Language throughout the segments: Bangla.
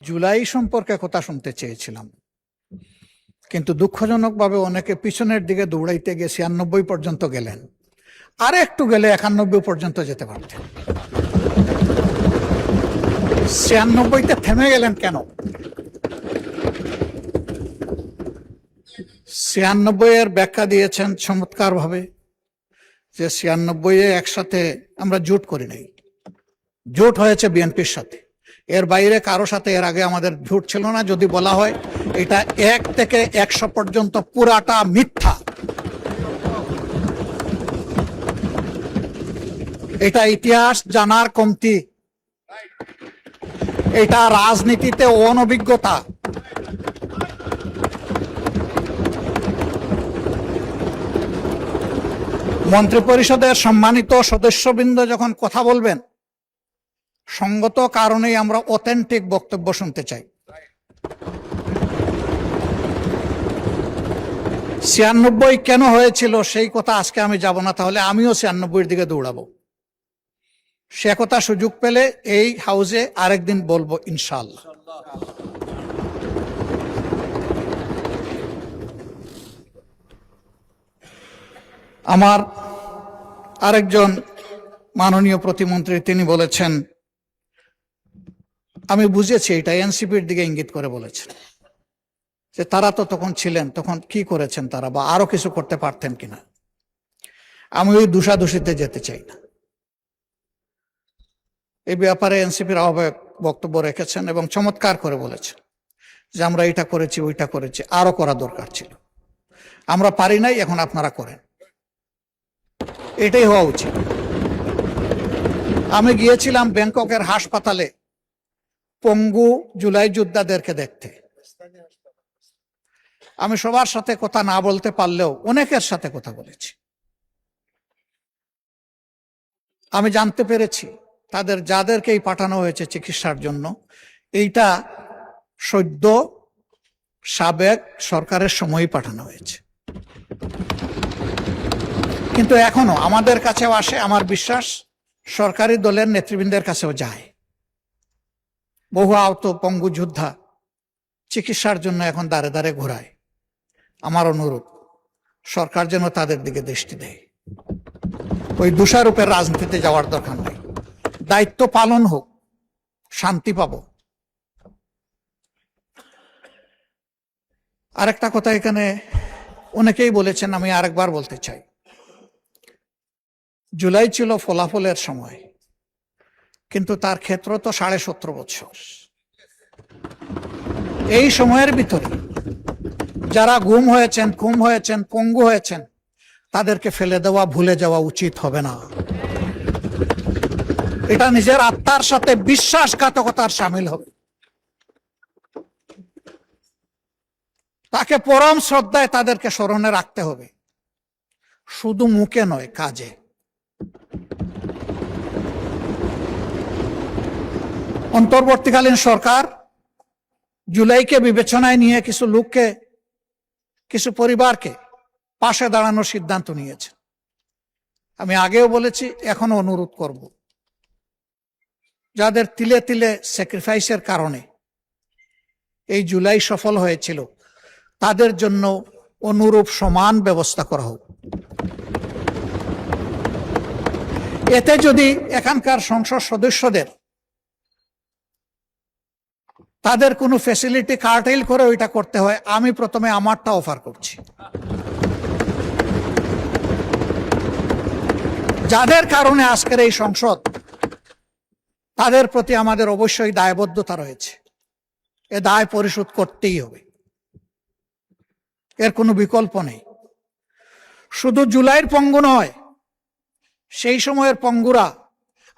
জুলাই সম্পর্কে কথা শুনতে চেয়েছিলাম, কিন্তু দুঃখজনকভাবে অনেকে পিছনের দিকে দৌড়াইতে গিয়ে ৯৬ পর্যন্ত গেলেন। আর একটু গেলে ৯১ পর্যন্ত যেতে পারতেন। ৯৬তে থেমে গেলেন কেন? ৯৬ এর ব্যাখ্যা দিয়েছেন চমৎকার ভাবে, যে ৯৬ একসাথে আমরা জোট করি নাই, জোট হয়েছে বিএনপির সাথে, এর বাইরে কারো সাথে এর আগে আমাদের জোট ছিল না। যদি বলা হয় এটা ১ থেকে ১০০ পর্যন্ত পুরাটা মিথ্যা। এটা ইতিহাস জানার কমতি, এটা রাজনীতিতে অনভিজ্ঞতা। মন্ত্রিপরিষদের সম্মানিত সদস্যবৃন্দ যখন কথা বলবেন, সঙ্গত কারণেই আমরা অথেন্টিক বক্তব্য শুনতে চাই। ৯৬ কেন হয়েছিল সেই কথা আজকে আমি যাব না, তাহলে আমিও ৯৬ দিকে দৌড়াবো। সে কথা সুযোগ পেলে এই হাউসে আরেকদিন বলবো ইনশাআল্লাহ। আমার আরেকজন মাননীয় প্রতিমন্ত্রী তিনি বলেছেন, আমি বুঝেছি এটা এনসিপির দিকে ইঙ্গিত করে বলেছেন, যে তারা তো তখন ছিলেন, তখন কি করেছেন তারা, বা আরো কিছু করতে পারতেন কিনা। আমি ওই দোষাদোষিতে যেতে চাই না। এই ব্যাপারে এনসিপির আহ্বায়ক বক্তব্য রেখেছেন এবং চমৎকার করে বলেছেন যে আমরা এটা করেছি ওইটা করেছি, আরো করা দরকার ছিল, আমরা পারি নাই, এখন আপনারা করেন। এটাই হওয়া উচিত। আমি গিয়েছিলাম ব্যাংককের হাসপাতালে পঙ্গু জুলাই যোদ্ধাদেরকে দেখতে। আমি সবার সাথে কথা না বলতে পারলেও অনেকের সাথে কথা বলেছি। আমি জানতে পেরেছি তাদের যাদেরকেই পাঠানো হয়েছে চিকিৎসার জন্য, এইটা সদ্য সাবেক সরকারের সময়ই পাঠানো হয়েছে, কিন্তু এখনো আমাদের কাছেও আসে। আমার বিশ্বাস সরকারি দলের নেতৃবৃন্দের কাছেও যায়। বহু আহত পঙ্গু যোদ্ধা চিকিৎসার জন্য এখন দাঁড়ে দাঁড়ে ঘোরায়। আমার অনুরোধ, সরকার যেন তাদের দিকে দৃষ্টি দেয়। ওই দোষারোপের রাজনীতিতে যাওয়ার দরকার নেই, দায়িত্ব পালন হোক, শান্তি পাব। আরেকটা কথা এখানে অনেকেই বলেছেন, আমি আরেকবার বলতে চাই। জুলাই ছিল ফলাফলের সময়, কিন্তু তার ক্ষেত্র তো 17.5 বছর। এই সময়ের ভিতরে যারা গুম হয়েছেন, খুন হয়েছেন, পঙ্গু হয়েছেন, তাদেরকে ফেলে দেওয়া, ভুলে যাওয়া উচিত হবে না। এটা নিজের আত্মার সাথে বিশ্বাসঘাতকতার সামিল হবে। তাকে পরম শ্রদ্ধায় তাদেরকে স্মরণে রাখতে হবে, শুধু মুখে নয়, কাজে। অন্তর্বর্তীকালীন সরকার জুলাইকে বিবেচনায় নিয়ে কিছু লোককে, কিছু পরিবারকে পাশে দাঁড়ানোর সিদ্ধান্ত নিয়েছে। আমি আগেও বলেছি, এখনো অনুরোধ করব, যাদের তিলে তিলে স্যাক্রিফাইসের কারণে এই জুলাই সফল হয়েছিল, তাদের জন্য অনুরূপ সমান ব্যবস্থা করা হোক। এতে যদি এখানকার সংসদ সদস্যদের তাদের কোনো ফ্যাসিলিটি কার্টেল করে ওইটা করতে হয়, আমি প্রথমে আমারটা অফার করছি। যাদের কারণে আজকের এই সংসদ, তাদের প্রতি আমাদের অবশ্যই দায়বদ্ধতা রয়েছে। এ দায় পরিশোধ করতেই হবে, এর কোনো বিকল্প নেই। শুধু জুলাইয়ের পঙ্গু নয়, সেই সময়ের পঙ্গুরা,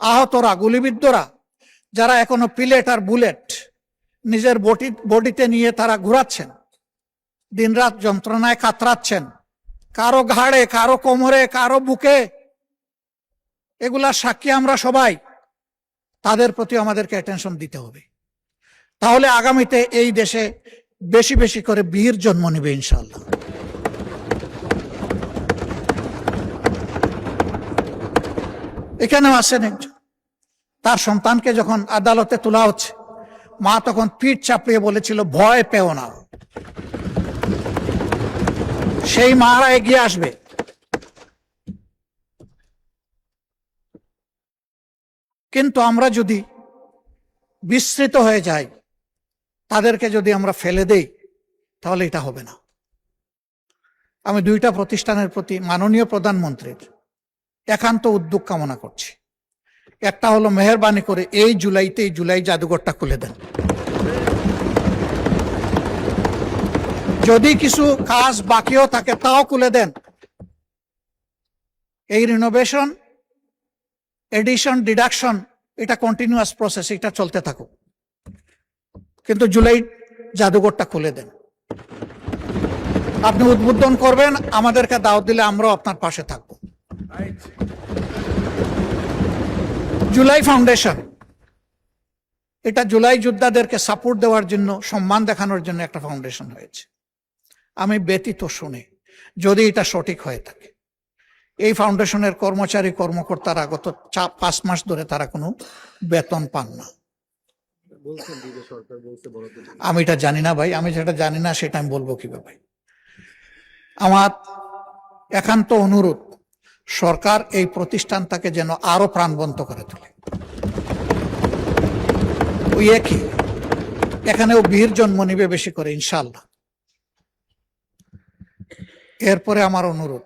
আহতরা, গুলিবিদ্ধরা, যারা এখনো পিলেট আর বুলেট নিজের বডিতে নিয়ে তারা ঘুরাচ্ছেন, দিনরাত যন্ত্রণায় কাতরাচ্ছেন, কারো ঘাড়ে, কারো কোমরে, কারো বুকে, এগুলা সাক্ষী আমরা সবাই। তাদের প্রতি আমাদেরকে অ্যাটেনশন দিতে হবে। তাহলে আগামীতে এই দেশে বেশি বেশি করে বীর জন্ম নেবে ইনশাআল্লাহ। এখানেও আছেন একজন, তার সন্তানকে যখন আদালতে তোলা হচ্ছে, মা তখন পিঠ চাপড়িয়ে বলেছিল, ভয় পেও না, সেই মারা এগিয়ে আসবে। কিন্তু আমরা যদি বিস্মৃত হয়ে যাই, তাদেরকে যদি আমরা ফেলে দেই, তাহলে এটা হবে না। আমি দুইটা প্রতিষ্ঠানের প্রতি মাননীয় প্রধানমন্ত্রীর একান্ত উদ্যোগ কামনা করছি। একটা হলো, মেহেরবানি করে এই জুলাই জাদুঘরটা খুলে দেন। যদি কিছু কাজ বাকিও থাকে তাও খুলে দেন। এই রিনোভেশন, এডিশন, ডিডাকশন, এটা কন্টিনিউয়াস প্রসেস, এটা চলতে থাকুক, কিন্তু জুলাই জাদুঘরটা খুলে দেন। আপনি উদ্বোধন করবেন, আমাদেরকে দাওয়াত দিলে আমরাও আপনার পাশে থাকব। জুলাই ফাউন্ডেশন, এটা জুলাই যোদ্ধাদেরকে সাপোর্ট দেওয়ার জন্য, সম্মান দেখানোর জন্য একটা ফাউন্ডেশন হয়েছে। আমি ব্যতীত শুনে যদি এটা সঠিক হয়ে থাকে, এই ফাউন্ডেশনের কর্মচারী কর্মকর্তারা গত 5 মাস ধরে তারা কোনো বেতন পান না। আমি এটা জানি না ভাই, আমি যেটা জানি না সেটা আমি বলবো কিভাবে? আমার একান্ত অনুরোধ, সরকার এই প্রতিষ্ঠানটাকে যেন আরো প্রাণবন্ত করে তোলে। ওই একই, এখানেও বীর জন্ম নিবে বেশি করে ইনশাআল্লাহ। এরপরে আমার অনুরোধ,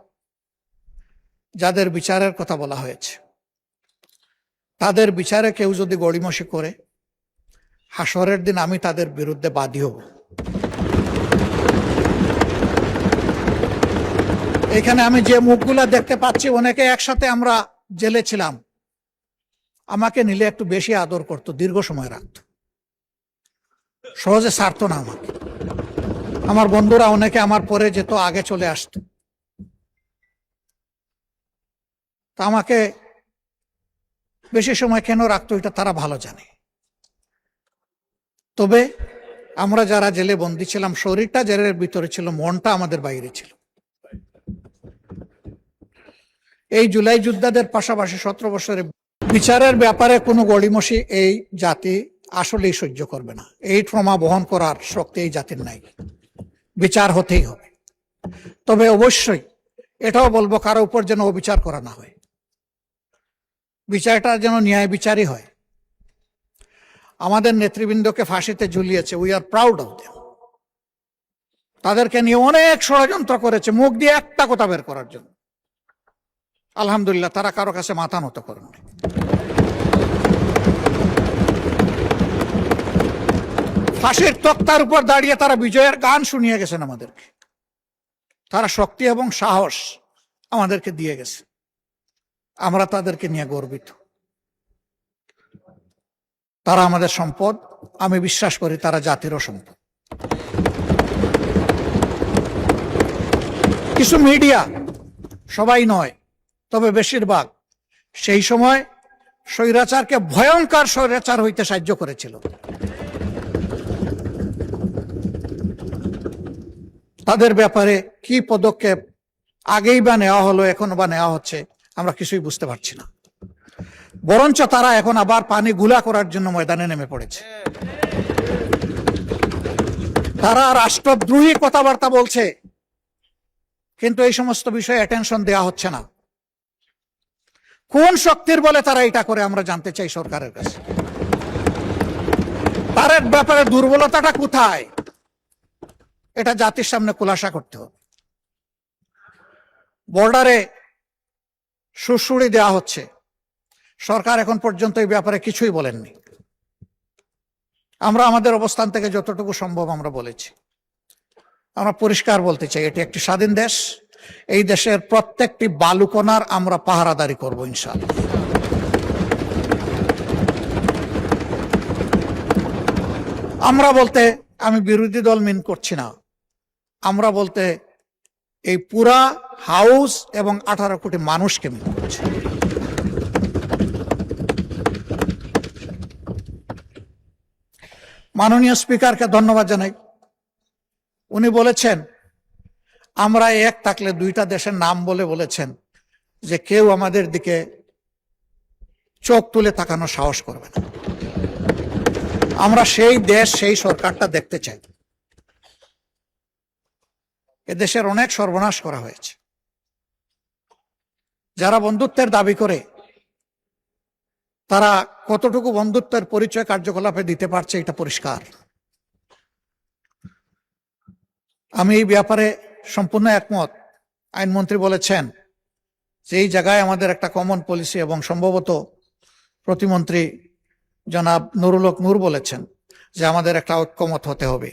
যাদের বিচারের কথা বলা হয়েছে, তাদের বিচারে কেউ যদি গড়িমসি করে, হাসরের দিন আমি তাদের বিরুদ্ধে বাদী হব। এখানে আমি যে মুখগুলা দেখতে পাচ্ছি, অনেকে একসাথে আমরা জেলে ছিলাম, আমাকে নিলে একটু বেশি আদর করতো, দীর্ঘ সময় রাখতো, সহজে ছাড়তো না আমাকে। আমার বন্ধুরা অনেকে আমার পরে যেত, আগে চলে আসতো। তা আমাকে বেশি সময় কেন রাখতো এটা তারা ভালো জানে। তবে আমরা যারা জেলে বন্দী ছিলাম, শরীরটা জেলের ভিতরে ছিল, মনটা আমাদের বাইরে ছিল। এই জুলাই যোদ্ধাদের পাশাপাশি 17 বছরের বিচারের ব্যাপারে কোনো গড়িমসি এই জাতি আসলেই সহ্য করবে না। এই ট্রমা বহন করার শক্তি এই জাতির নাই। বিচার হতেই হবে। তবে অবশ্যই এটাও বলবো, কারো উপর যেন অবিচার করা না হয়, বিচারটা যেন ন্যায় বিচারই হয়। আমাদের নেতৃবৃন্দকে ফাঁসিতে ঝুলিয়েছে, we are proud of them. তাদেরকে নিয়ে অনেক ষড়যন্ত্র করেছে মুখ দিয়ে একটা কথা বের করার জন্য। আলহামদুলিল্লাহ, তারা কারো কাছে মাথা নত করেননি। ফাঁসির তক্তার উপর দাঁড়িয়ে তারা বিজয়ের গান শুনিয়ে গেছেন আমাদেরকে। তারা শক্তি এবং সাহস আমাদেরকে দিয়ে গেছে, আমরা তাদেরকে নিয়ে গর্বিত। তারা আমাদের সম্পদ, আমি বিশ্বাস করি তারা জাতিরও সম্পদ। কিছু মিডিয়া, সবাই নয় তবে বেশিরভাগ, সেই সময় স্বৈরাচারকে ভয়ঙ্কর স্বৈরাচার হইতে সাহায্য করেছিল। তাদের ব্যাপারে কি পদক্ষেপ আগেই বা নেওয়া হলো, এখনো বা নেওয়া হচ্ছে, আমরা কিছুই বুঝতে পারছি না। বরঞ্চ তারা এখন আবার পানি গুলা করার জন্য ময়দানে নেমে পড়েছে। তারা রাষ্ট্রদ্রোহী কথাবার্তা বলছে, কিন্তু এই সমস্ত বিষয়ে অ্যাটেনশন দেওয়া হচ্ছে না। কোন শক্তির বলে তারা এটা করে, আমরা জানতে চাই সরকারের কাছে। তার ব্যাপারে দুর্বলতাটা কোথায়, এটা জাতির সামনে খুলাসা করতে হবে। বর্ডারে সুড়সুড়ি দেওয়া হচ্ছে, সরকার এখন পর্যন্ত এই ব্যাপারে কিছুই বলেননি। আমরা আমাদের অবস্থান থেকে যতটুকু সম্ভব আমরা বলেছি। আমরা পরিষ্কার বলতে চাই, এটি একটি স্বাধীন দেশ। এই দেশের প্রত্যেকটি বালুকণার আমরা পাহারাদারি করব ইনশাআল্লাহ। আমরা বলতে আমি বিরোধী দল মিন করছি না, আমরা বলতে এই পুরা হাউস এবং 18 কোটি মানুষকে মিন করছি। মাননীয় স্পিকারকে ধন্যবাদ জানাই। উনি বলেছেন আমরা এক থাকলে দুইটা দেশের নাম বলে বলেছেন যে কেউ আমাদের দিকে চোখ তুলে তাকানোর সাহস করবে না। আমরা সেই দেশ, সেই সরকারটা দেখতে চাই। এদেশের অনেক সর্বনাশ করা হয়েছে। যারা বন্ধুত্বের দাবি করে তারা কতটুকু বন্ধুত্বের পরিচয় কার্যকলাপে দিতে পারছে এটা পরিষ্কার। আমি এই ব্যাপারে সম্পূর্ণ একমত। আইনমন্ত্রী বলেছেন যে এই জায়গায় আমাদের একটা কমন পলিসি, এবং সম্ভবত প্রতিমন্ত্রী জনাব নুরুল হক নূর বলেছেন যে আমাদের একটা ঐক্যমত হতে হবে,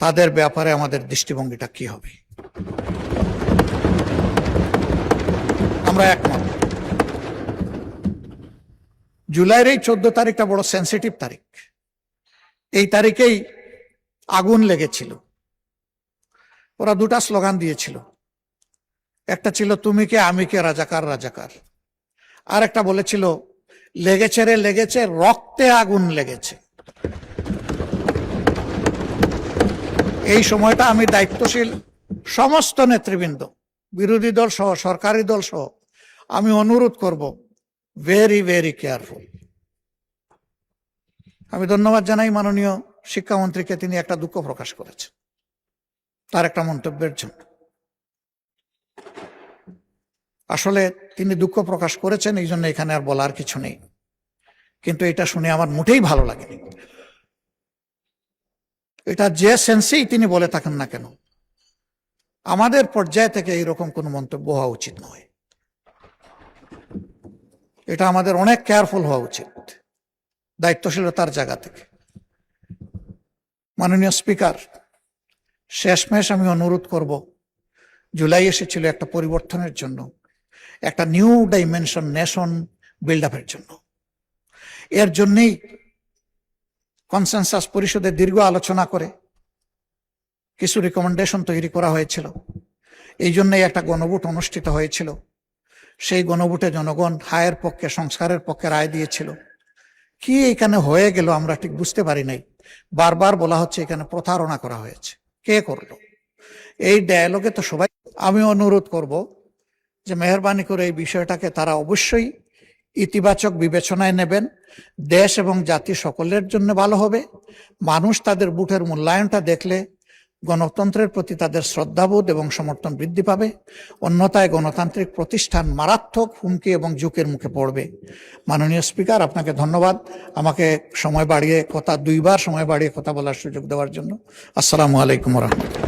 তাদের ব্যাপারে আমাদের দৃষ্টিভঙ্গিটা কি হবে। আমরা একমত। জুলাইয়ের এই 14 তারিখটা বড় সেন্সিটিভ তারিখ। এই তারিখেই আগুন লেগেছিল। ওরা দুটা স্লোগান দিয়েছিল, একটা ছিল তুমি কে আমি কে রাজাকার রাজাকার, আর একটা বলেছিল লেগেছে রে লেগেছে, রক্তে আগুন লেগেছে। এই সময়টা আমি দায়িত্বশীল সমস্ত নেতৃবৃন্দ, বিরোধী দল সহ সরকারি দল সহ আমি অনুরোধ করব, ভেরি ভেরি কেয়ারফুল। আমি ধন্যবাদ জানাই মাননীয় শিক্ষামন্ত্রীকে, তিনি একটা দুঃখ প্রকাশ করেছেন তার একটা মন্তব্যের জন্য। আসলে তিনি দুঃখ প্রকাশ করেছেন, এই জন্য এখানে আর বলার কিছু নেই, কিন্তু এটা শুনে আমার মোটেই ভালো লাগেনি। এটা যে সেন্সেই তিনি বলে থাকেন না কেন, আমাদের পর্যায় থেকে এইরকম কোনো মন্তব্য হওয়া উচিত নয়। এটা আমাদের অনেক কেয়ারফুল হওয়া উচিত দায়িত্বশীলতার জায়গা থেকে। মাননীয় স্পিকার, শেষমেশ আমি অনুরোধ করব, জুলাই এসেছিল একটা পরিবর্তনের জন্য, একটা নিউ ডাইমেনশন নেশন বিল্ড আপের জন্য। এর জন্যই কনসেনসাস পরিষদে দীর্ঘ আলোচনা করে কিছু রিকমেন্ডেশন তৈরি করা হয়েছিল। এই জন্যই একটা গণভোট অনুষ্ঠিত হয়েছিল। সেই গণভোটে জনগণ হায়ের পক্ষে, সংস্কারের পক্ষে রায় দিয়েছিল। কি এখানে হয়ে গেল আমরা ঠিক বুঝতে পারি নাই। বারবার বলা হচ্ছে এখানে প্রতারণা করা হয়েছে। কে করলো? এই ডায়ালগে তো সবাই। আমি অনুরোধ করব যে মেহরবানি করে এই বিষয়টাকে তারা অবশ্যই ইতিবাচক বিবেচনায় নেবেন। দেশ এবং জাতি সকলের জন্য ভালো হবে। মানুষ তাদের ভোটের মূল্যায়নটা দেখলে গণতন্ত্রের প্রতি তাদের শ্রদ্ধাবোধ এবং সমর্থন বৃদ্ধি পাবে। অন্যথায় গণতান্ত্রিক প্রতিষ্ঠান মারাত্মক হুমকি এবং ঝুঁকির মুখে পড়বে। মাননীয় স্পিকার, আপনাকে ধন্যবাদ আমাকে দুইবার সময় বাড়িয়ে কথা বলার সুযোগ দেওয়ার জন্য। আসসালামু আলাইকুম ওয়া রাহমাতুল্লাহ।